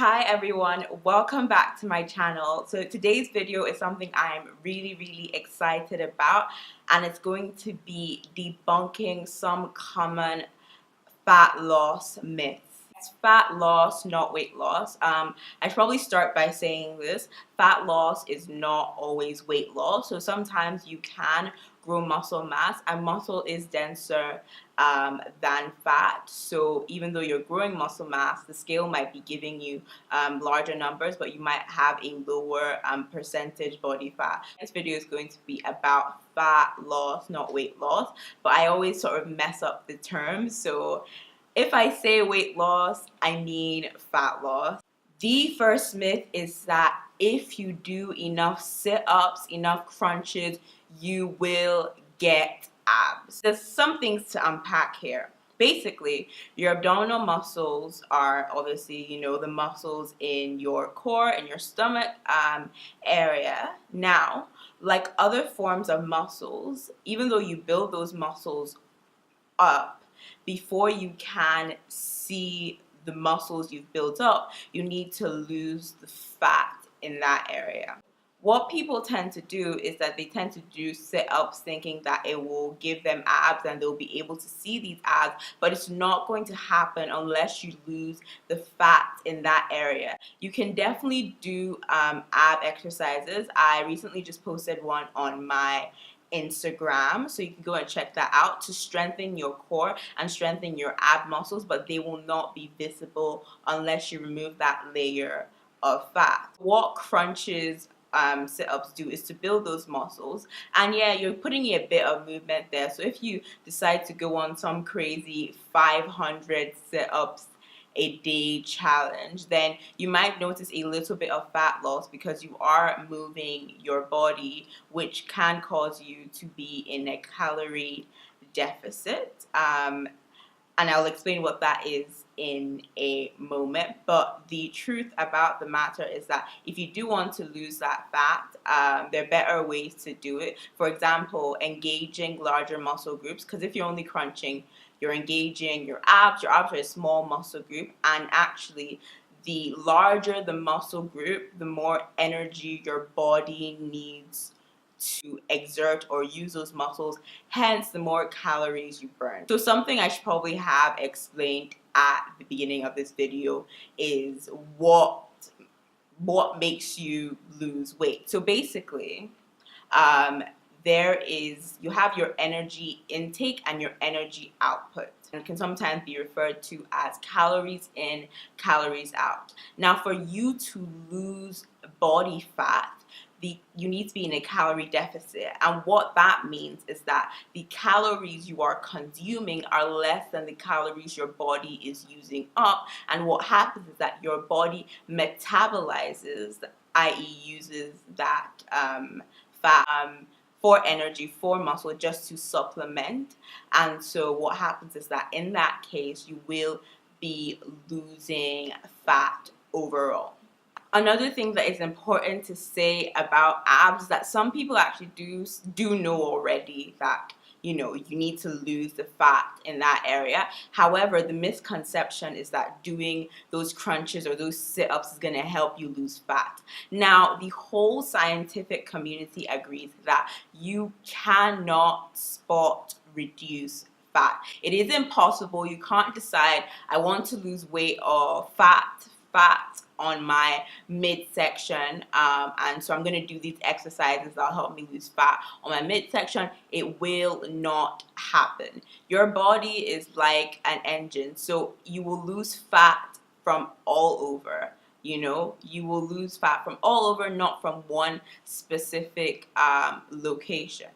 Hi everyone, welcome back to my channel. So today's video is something I'm really excited about, and it's going to be debunking some common fat loss myths. It's fat loss, not weight loss. I should probably start by saying this. Fat loss is not always weight loss. So sometimes you can grow muscle mass, and muscle is denser than fat. So even though you're growing muscle mass, the scale might be giving you larger numbers, but you might have a lower percentage body fat. This video is going to be about fat loss, not weight loss, but I always sort of mess up the terms. So if I say weight loss, I mean fat loss. The first myth is that if you do enough sit-ups, enough crunches, you will get abs. There's some things to unpack here. Basically, your abdominal muscles are obviously, the muscles in your core and your stomach area. Now, like other forms of muscles, even though you build those muscles up, before you can see the muscles you've built up, you need to lose the fat in that area. What people tend to do is that they tend to do sit-ups thinking that it will give them abs and they'll be able to see these abs, but it's not going to happen unless you lose the fat in that area. You can definitely do ab exercises. I recently just posted one on my Instagram, so you can go and check that out to strengthen your core and strengthen your ab muscles, but they will not be visible unless you remove that layer of fat. What crunches sit-ups do is to build those muscles, and yeah, you're putting a bit of movement there. So if you decide to go on some crazy 500 sit-ups a day challenge, then you might notice a little bit of fat loss because you are moving your body, which can cause you to be in a calorie deficit. And I'll explain what that is in a moment. But the truth about the matter is that if you do want to lose that fat, there are better ways to do it. For example, engaging larger muscle groups, because if you're only crunching, you're engaging your abs. Your abs are a small muscle group, and actually the larger the muscle group, the more energy your body needs to exert or use those muscles, hence the more calories you burn. So something I should probably have explained at the beginning of this video is what makes you lose weight. So basically, you have your energy intake and your energy output, and can sometimes be referred to as calories in, calories out. Now, for you to lose body fat, you need to be in a calorie deficit, and what that means is that the calories you are consuming are less than the calories your body is using up, and what happens is that your body metabolizes, i.e. uses that fat for energy, for muscle, just to supplement. And so what happens is that in that case, you will be losing fat overall. Another thing that is important to say about abs, that some people actually do know already that you need to lose the fat in that area. However, the misconception is that doing those crunches or those sit-ups is going to help you lose fat. Now, the whole scientific community agrees that you cannot spot reduce fat. It is impossible. You can't decide, I want to lose weight or fat on my midsection, and so I'm going to do these exercises that'll help me lose fat on my midsection. It will not happen. Your body is like an engine, so you will lose fat from all over. You will lose fat from all over, not from one specific location.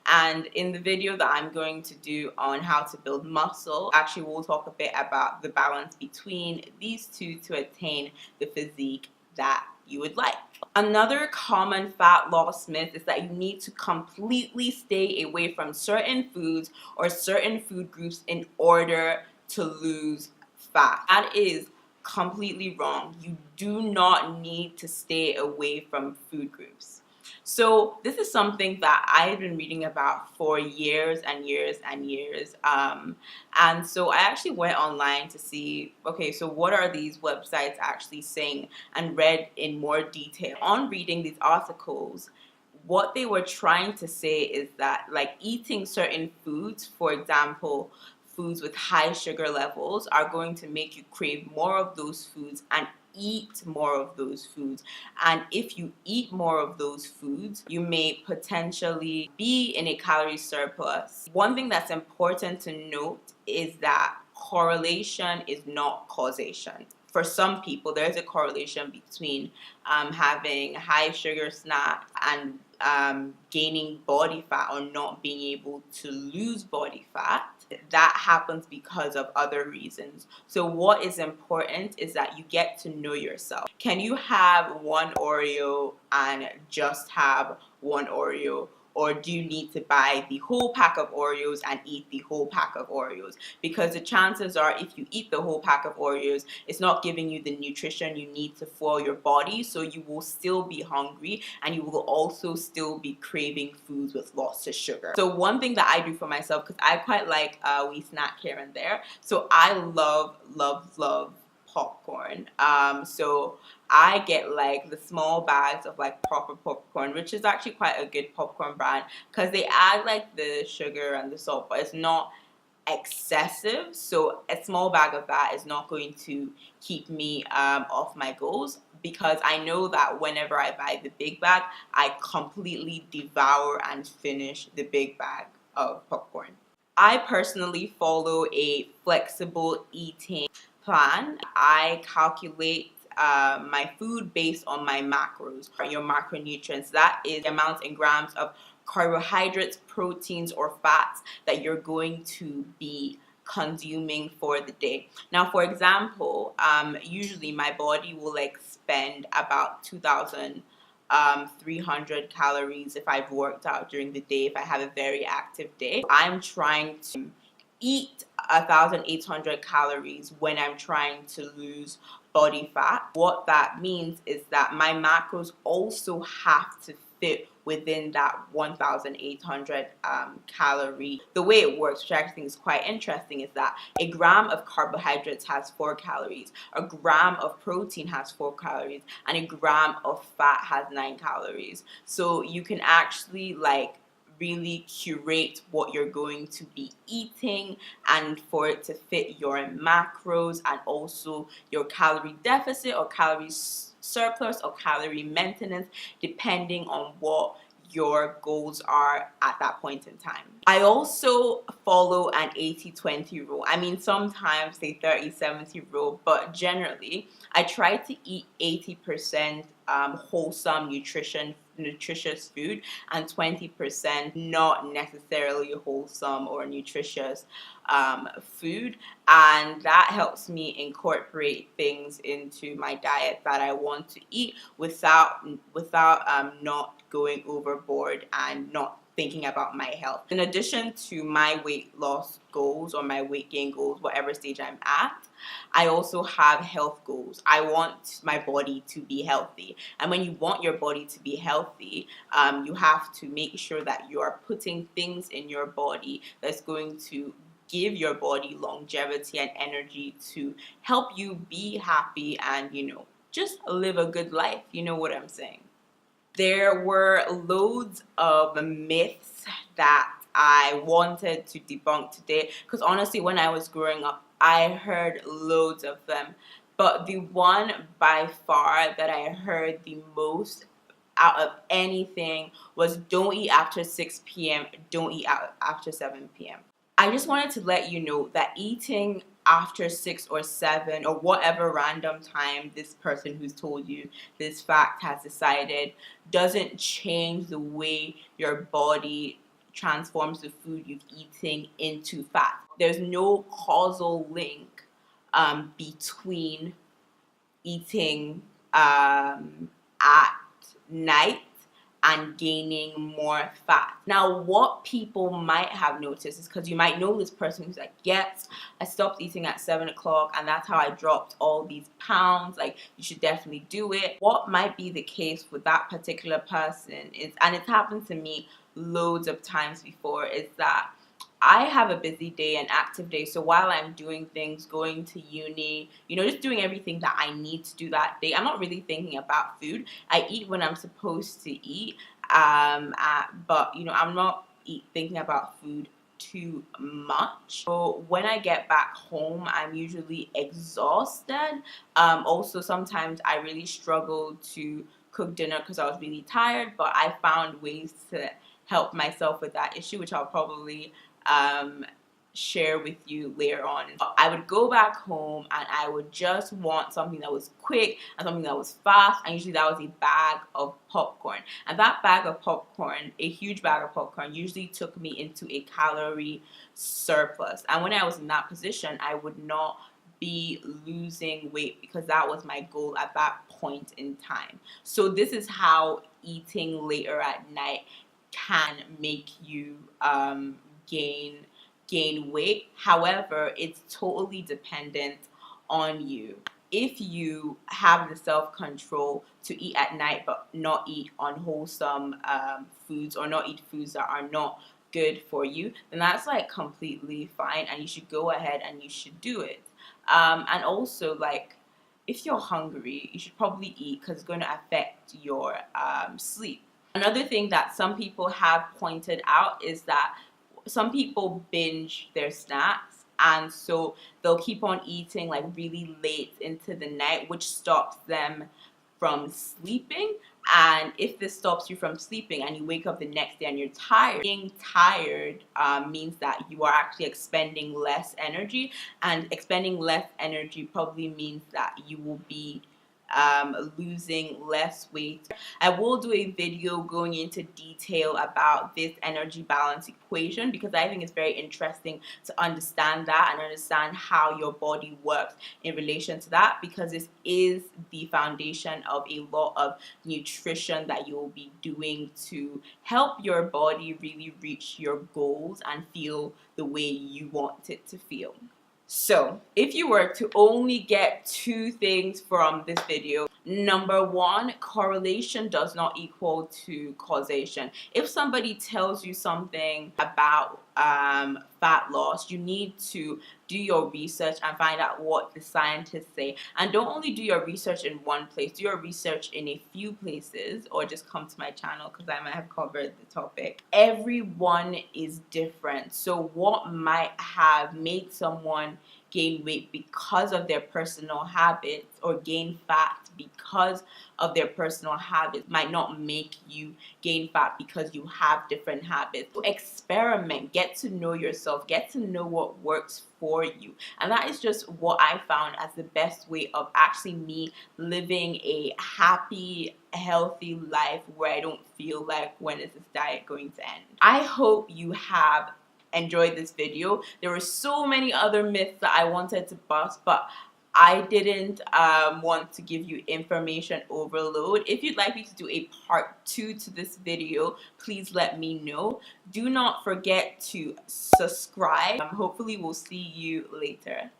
And in the video that I'm going to do on how to build muscle, actually we'll talk a bit about the balance between these two to attain the physique that you would like. Another common fat loss myth is that you need to completely stay away from certain foods or certain food groups in order to lose fat. That is completely wrong. You do not need to stay away from food groups. So this is something that I've been reading about for years and years and years. And so I actually went online to see, okay, so what are these websites actually saying, and read in more detail. On reading these articles, what they were trying to say is that, like, eating certain foods, for example, foods with high sugar levels, are going to make you crave more of those foods and eat more of those foods. And if you eat more of those foods, you may potentially be in a calorie surplus. One thing that's important to note is that correlation is not causation. For some people, there's a correlation between having high sugar snacks and gaining body fat or not being able to lose body fat. That happens because of other reasons. So what is important is that you get to know yourself. Can you have one Oreo and just have one Oreo? Or do you need to buy the whole pack of Oreos and eat the whole pack of Oreos? Because the chances are, if you eat the whole pack of Oreos, it's not giving you the nutrition you need to fuel your body, so you will still be hungry and you will also still be craving foods with lots of sugar. So one thing that I do for myself, because I quite like a wee snack here and there, so I love popcorn. So I get like the small bags of like proper popcorn, which is actually quite a good popcorn brand, because they add like the sugar and the salt, but it's not excessive. So a small bag of that is not going to keep me off my goals, because I know that whenever I buy the big bag, I completely devour and finish the big bag of popcorn. I personally follow a flexible eating plan. I calculate my food based on my macros, your macronutrients. That is the amount in grams of carbohydrates, proteins, or fats that you're going to be consuming for the day. Now, for example, usually my body will like spend about 2,300 calories if I've worked out during the day, if I have a very active day. I'm trying to eat 1,800 calories when I'm trying to lose body fat. What that means is that my macros also have to fit within that 1,800 calorie. The way it works, which I actually think is quite interesting, is that a gram of carbohydrates has 4 calories, a gram of protein has 4 calories, and a gram of fat has 9 calories. So you can actually like really curate what you're going to be eating, and for it to fit your macros and also your calorie deficit or calorie surplus or calorie maintenance, depending on what your goals are at that point in time. I also follow an 80-20 rule. I mean, sometimes say 30-70 rule, but generally I try to eat 80% wholesome nutritious food and 20% not necessarily wholesome or nutritious food, and that helps me incorporate things into my diet that I want to eat without not going overboard and not thinking about my health. In addition to my weight loss goals or my weight gain goals, whatever stage I'm at, I also have health goals. I want my body to be healthy. And when you want your body to be healthy, you have to make sure that you are putting things in your body that's going to give your body longevity and energy to help you be happy and, you know, just live a good life. You know what I'm saying? There were loads of myths that I wanted to debunk today, because honestly, when I was growing up, I heard loads of them. But the one by far that I heard the most out of anything was don't eat after 6 p.m., don't eat after 7 p.m. I just wanted to let you know that eating after 6 or 7 or whatever random time this person who's told you this fact has decided doesn't change the way your body transforms the food you've eaten into fat. There's no causal link between eating at night and gaining more fat. Now, what people might have noticed is, because you might know this person who's like, yes, I stopped eating at 7 o'clock and that's how I dropped all these pounds, like you should definitely do it. What might be the case with that particular person is, and it's happened to me loads of times before, is that I have a busy day, an active day, so while I'm doing things, going to uni, you know, just doing everything that I need to do that day, I'm not really thinking about food. I eat when I'm supposed to eat, but, you know, I'm not thinking about food too much. So when I get back home, I'm usually exhausted. Also, sometimes I really struggle to cook dinner because I was really tired, but I found ways to help myself with that issue, which I'll probably share with you later on. I would go back home and I would just want something that was quick and something that was fast, and usually that was a bag of popcorn. And that bag of popcorn, a huge bag of popcorn, usually took me into a calorie surplus. And when I was in that position, I would not be losing weight because that was my goal at that point in time. So this is how eating later at night can make you gain weight. However, it's totally dependent on you. If you have the self-control to eat at night but not eat unwholesome foods, or not eat foods that are not good for you, then that's like completely fine, and you should go ahead and you should do it. And also, like, if you're hungry, you should probably eat because it's going to affect your sleep. Another thing that some people have pointed out is that some people binge their snacks, and so they'll keep on eating like really late into the night, which stops them from sleeping. And if this stops you from sleeping and you wake up the next day and you're tired, being tired means that you are actually expending less energy, and expending less energy probably means that you will be losing less weight. I will do a video going into detail about this energy balance equation because I think it's very interesting to understand that and understand how your body works in relation to that, because this is the foundation of a lot of nutrition that you will be doing to help your body really reach your goals and feel the way you want it to feel. So, if you were to only get two things from this video, number one, correlation does not equal to causation. If somebody tells you something about fat loss, you need to do your research and find out what the scientists say. And don't only do your research in one place, do your research in a few places, or just come to my channel because I might have covered the topic. Everyone is different. So what might have made someone gain weight because of their personal habits, or gain fat because of their personal habits, might not make you gain fat because you have different habits. So experiment, get to know yourself, get to know what works for you. And that is just what I found as the best way of actually me living a happy, healthy life where I don't feel like, when is this diet going to end? I hope you have enjoyed this video. There were so many other myths that I wanted to bust, but I didn't want to give you information overload. If you'd like me to do a part 2 to this video, please let me know. Do not forget to subscribe. Hopefully we'll see you later.